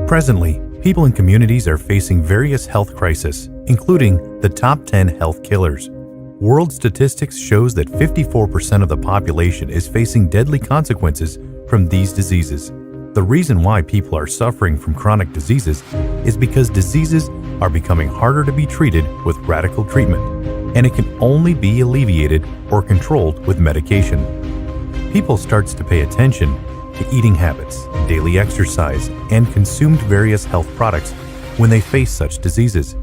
Presently, people in communities are facing various health crises, including the top 10 health killers. World statistics shows that 54% of the population is facing deadly consequences from these diseases. The reason why people are suffering from chronic diseases is because diseases are becoming harder to be treated with radical treatment, and it can only be alleviated or controlled with medication. People starts to pay attention to eating habits, daily exercise, and consumed various health products when they face such diseases.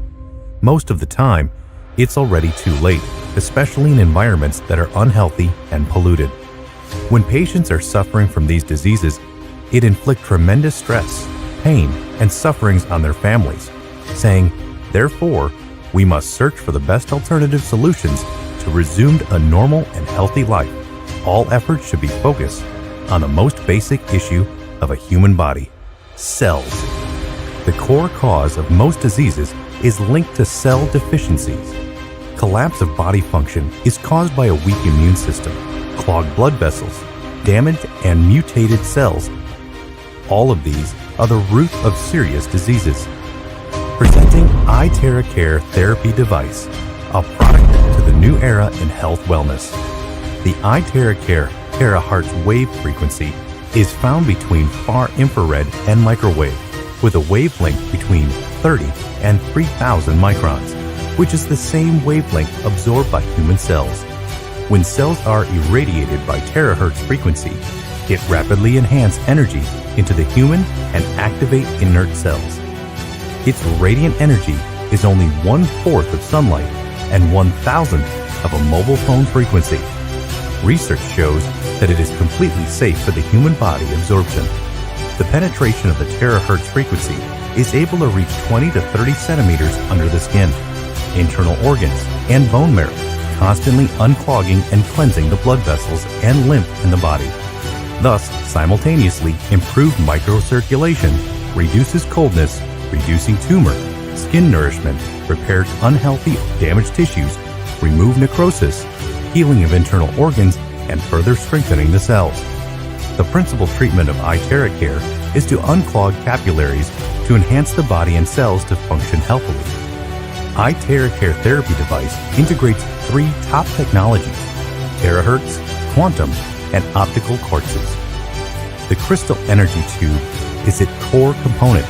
Most of the time, it's already too late, especially in environments that are unhealthy and polluted. When patients are suffering from these diseases, it inflicts tremendous stress, pain, and sufferings on their families, saying, therefore, we must search for the best alternative solutions to resume a normal and healthy life. All efforts should be focused on the most basic issue of a human body, cells. The core cause of most diseases is linked to cell deficiencies. Collapse of body function is caused by a weak immune system, clogged blood vessels, damaged and mutated cells. All of these are the root of serious diseases. Presenting IteraCare Therapy Device, a product to the new era in health wellness. The IteraCare Terahertz wave frequency is found between far infrared and microwave, with a wavelength between 30 and 3,000 microns, which is the same wavelength absorbed by human cells. When cells are irradiated by terahertz frequency, it rapidly enhances energy into the human and activate inert cells. Its radiant energy is only 1/4 of sunlight and 1,000th of a mobile phone frequency. Research shows that it is completely safe for the human body absorption. The penetration of the terahertz frequency is able to reach 20 to 30 centimeters under the skin, internal organs, and bone marrow, constantly unclogging and cleansing the blood vessels and lymph in the body. Thus, simultaneously improved microcirculation, reduces coldness, reducing tumor, skin nourishment, repairs unhealthy, damaged tissues, remove necrosis, healing of internal organs, and further strengthening the cells. The principal treatment of IteraCare is to unclog capillaries to enhance the body and cells to function healthily. IteraCare Therapy Device integrates 3 top technologies: Terahertz, Quantum, and Optical Quartzes. The crystal energy tube is its core component,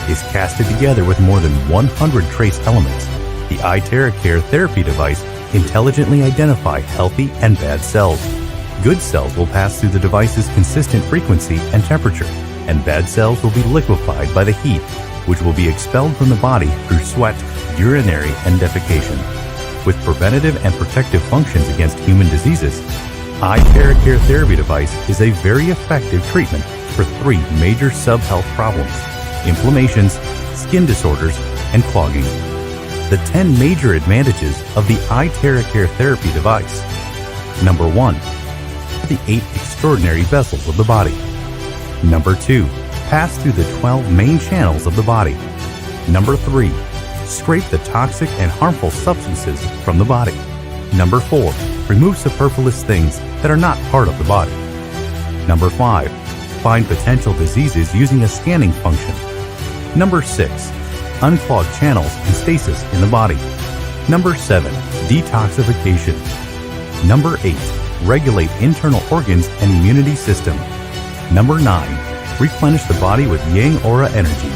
is casted together with more than 100 trace elements. The IteraCare Therapy Device intelligently identify healthy and bad cells. Good cells will pass through the device's consistent frequency and temperature, and bad cells will be liquefied by the heat, which will be expelled from the body through sweat, urinary, and defecation. With preventative and protective functions against human diseases, IteraCare Therapy Device is a very effective treatment for 3 major sub-health problems: inflammations, skin disorders, and clogging. The 10 major advantages of the IteraCare Therapy Device. Number 1. The 8 extraordinary vessels of the body. Number 2. Pass through the 12 main channels of the body. Number 3. Scrape the toxic and harmful substances from the body. Number 4. Remove superfluous things that are not part of the body. Number 5. Find potential diseases using a scanning function. Number 6. Unclog channels and stasis in the body. Number 7. Detoxification. Number 8. Regulate internal organs and immunity system. Number 9. Replenish the body with yang aura energy.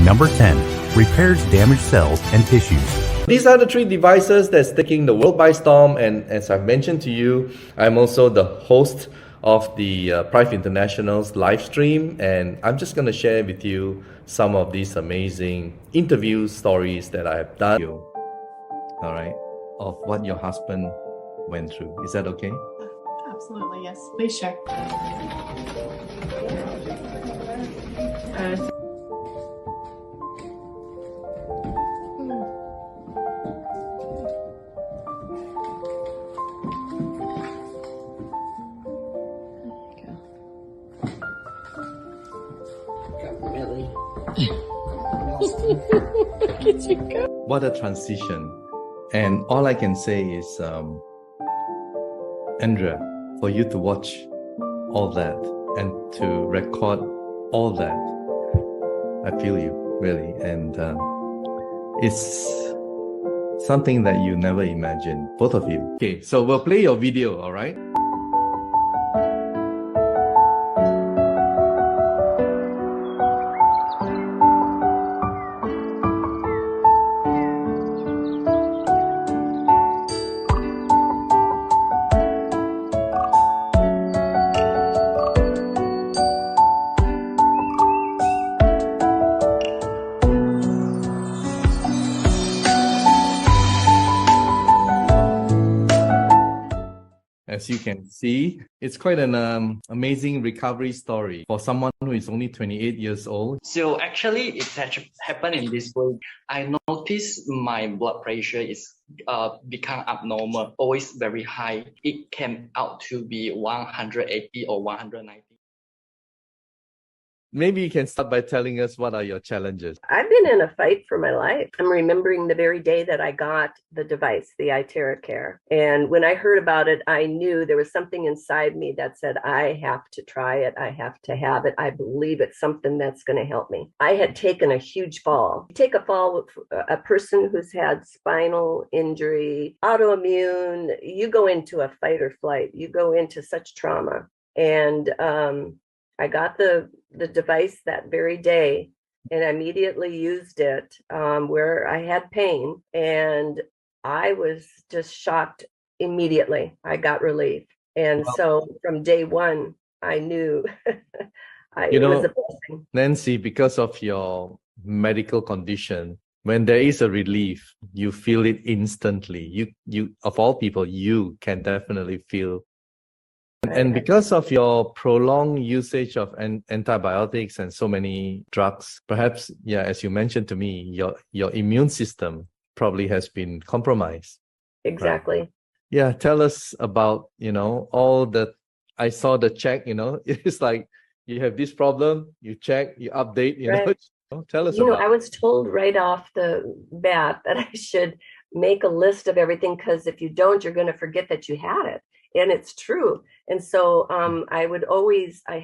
Number 10. Repairs damaged cells and tissues. These are the 3 devices that's taking the world by storm, and as I've mentioned to you, I'm also the host of the Prive International's live stream, and I'm just going to share with you some of these amazing interview stories that I have done. All right, of what your husband went through. Is that okay? Absolutely, yes. Please share. Look at you go. What a transition. And all I can say is, Andrea, for you to watch all that and to record all that, I feel you, really. And it's something that you never imagined, both of you. Okay, so we'll play your video, all right? As you can see, it's quite an amazing recovery story for someone who is only 28 years old. So actually, it happened in this way. I noticed my blood pressure is become abnormal, always very high. It came out to be 180 or 190. Maybe you can start by telling us what are your challenges. I've been in a fight for my life. I'm remembering the very day that I got the device, the IteraCare. And when I heard about it, I knew there was something inside me that said, I have to try it. I have to have it. I believe it's something that's going to help me. I had taken a huge fall. You take a fall with a person who's had spinal injury, autoimmune, you go into a fight or flight. You go into such trauma. And I got the device that very day and immediately used it where I had pain, and I was just shocked immediately. I got relief. And so from day one, I knew it was a blessing. Nancy, because of your medical condition, when there is a relief, you feel it instantly. You of all people, you can definitely feel. And because of your prolonged usage of antibiotics and so many drugs, perhaps, as you mentioned to me, your immune system probably has been compromised. Exactly. Right? Yeah, tell us about, all the, I saw the check, it's like you have this problem, you check, you update, tell us about I was told right off the bat that I should make a list of everything, because if you don't, you're going to forget that you had it. And it's true. And so I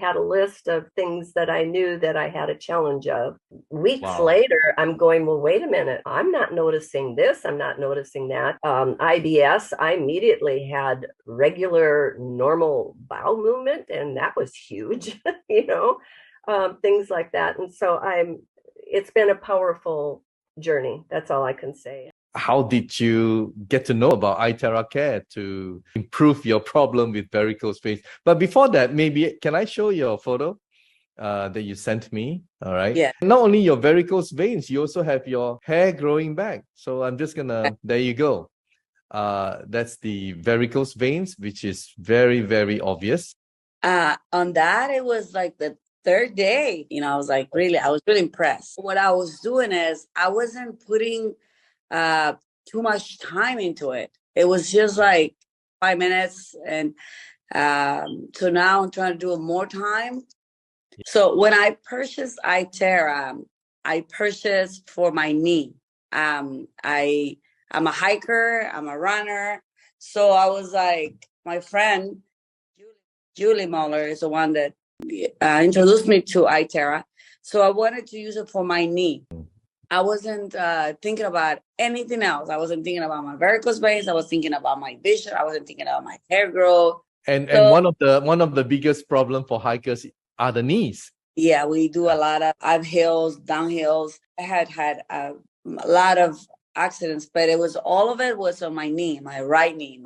had a list of things that I knew that I had a challenge of. Weeks later, I'm going, well, wait a minute. I'm not noticing this. I'm not noticing that. IBS, I immediately had regular, normal bowel movement, and that was huge, things like that. And so it's been a powerful journey. That's all I can say. How did you get to know about IteraCare to improve your problem with varicose veins? But before that, maybe can I show your photo that you sent me? All right. Yeah. Not only your varicose veins, you also have your hair growing back. So I'm just gonna, there you go. That's the varicose veins, which is very, very obvious. On that, it was like the third day. I was really impressed. What I was doing is I wasn't putting too much time into it. It was just like 5 minutes, and so now I'm trying to do it more time. So when I purchased Itera, I purchased for my knee. I'm a hiker, I'm a runner, so I was like, my friend Julie Muller is the one that introduced me to Itera, so I wanted to use it for my knee. I wasn't thinking about anything else. I wasn't thinking about my varicose veins. I was thinking about my vision. I wasn't thinking about my hair growth. And one of the biggest problem for hikers are the knees. Yeah, we do a lot of uphills, downhills. I had a lot of accidents, but all of it was on my knee, my right knee.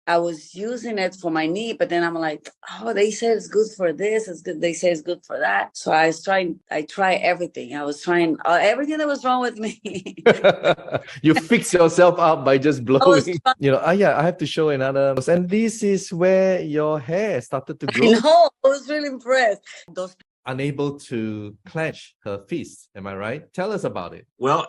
I was using it for my knee, but then I'm like, oh, they say it's good for this, it's good. They say it's good for that. So I try everything. I was trying everything that was wrong with me. You fix yourself up by just blowing. I have to show another. And this is where your hair started to grow. No, I was really impressed. Unable to clench her fist. Am I right? Tell us about it. Well,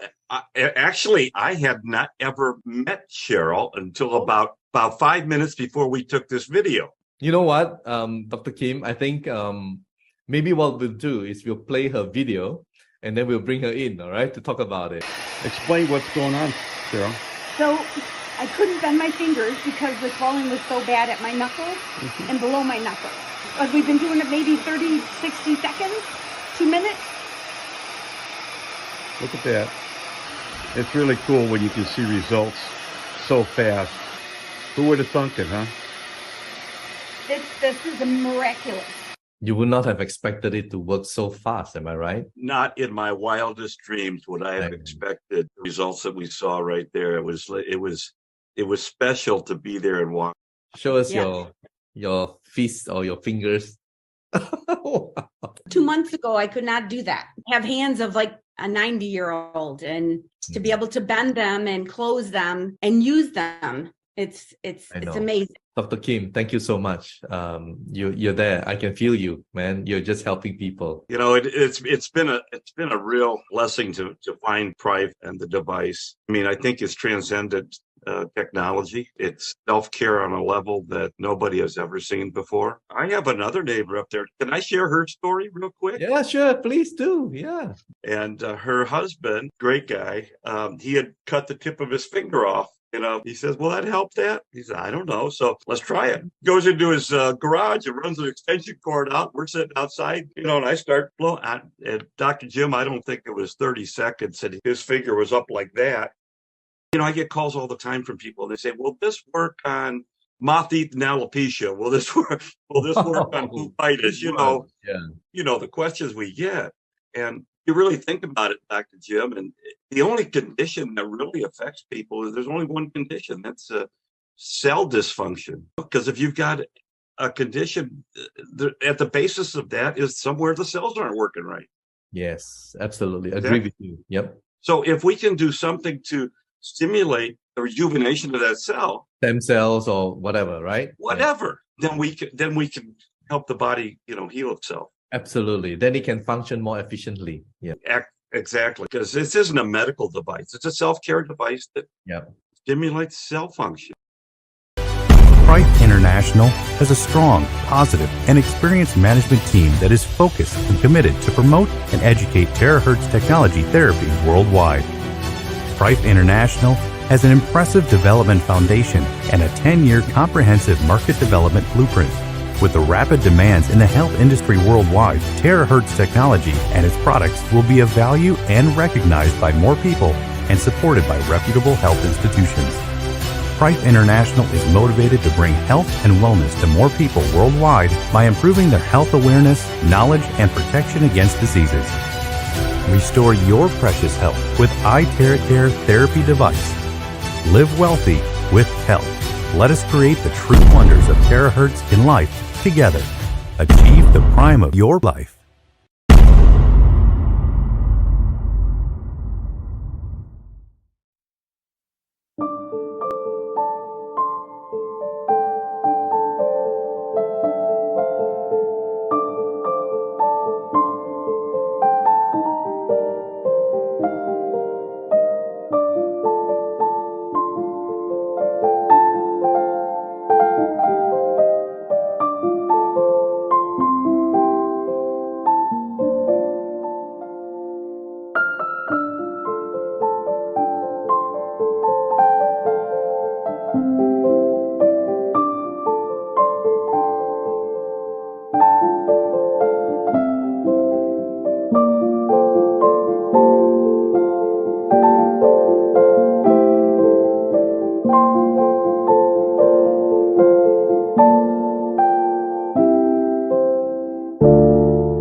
actually, I had not ever met Cheryl until about 5 minutes before we took this video. You know what, Dr. Kim, I think maybe what we'll do is we'll play her video and then we'll bring her in, all right, to talk about it. Explain what's going on, Cheryl. So I couldn't bend my fingers because the swelling was so bad at my knuckles and below my knuckles. We've been doing it maybe 30, 60 seconds, 2 minutes. Look at that. It's really cool when you can see results so fast. Who would have thunk it, huh? This is miraculous. You would not have expected it to work so fast, am I right? Not in my wildest dreams would I have expected the results that we saw right there. It was special to be there and watch. Show us Yeah. your fist or your fingers. 2 months ago, I could not do that. Have hands of like a 90-year-old, and to be able to bend them and close them and use them, it's know. amazing. Dr. Kim, thank you so much. You're there. I can feel you, man. You're just helping people. You know, it's been a real blessing to find Prive and the device. I mean, I think it's transcended technology. It's self-care on a level that nobody has ever seen before. I have another neighbor up there. Can I share her story real quick? Yeah, sure. Please do. Yeah. And her husband, great guy, he had cut the tip of his finger off. You know, he says, will that help that? He said, I don't know. So let's try it. Goes into his garage and runs an extension cord out. We're sitting outside, you know, and I start blowing. And Dr. Jim, I don't think it was 30 seconds, and his finger was up like that. You know, I get calls all the time from people. They say, will this work on moth-eaten alopecia? Will this work on uveitis? You know, the questions we get. And you really think about it, Dr. Jim, and the only condition that really affects people is there's only one condition. That's cell dysfunction. Because if you've got a condition, at the basis of that is somewhere the cells aren't working right. Yes, absolutely. Agree with you. Yep. So if we can do something to stimulate the rejuvenation of that cell, Stem cells or whatever, right? whatever, then we can help the body, you know, heal itself. Absolutely. Then it can function more efficiently. Yeah. Exactly. Because this isn't a medical device. It's a self-care device that stimulates cell function. Prive International has a strong, positive, and experienced management team that is focused and committed to promote and educate Terahertz technology therapy worldwide. Prive International has an impressive development foundation and a 10-year comprehensive market development blueprint. With the rapid demands in the health industry worldwide, Terahertz technology and its products will be of value and recognized by more people and supported by reputable health institutions. Prive International is motivated to bring health and wellness to more people worldwide by improving their health awareness, knowledge, and protection against diseases. Restore your precious health with IteraCare therapy device. Live wealthy with health. Let us create the true wonders of Terahertz in life together. Achieve the prime of your life.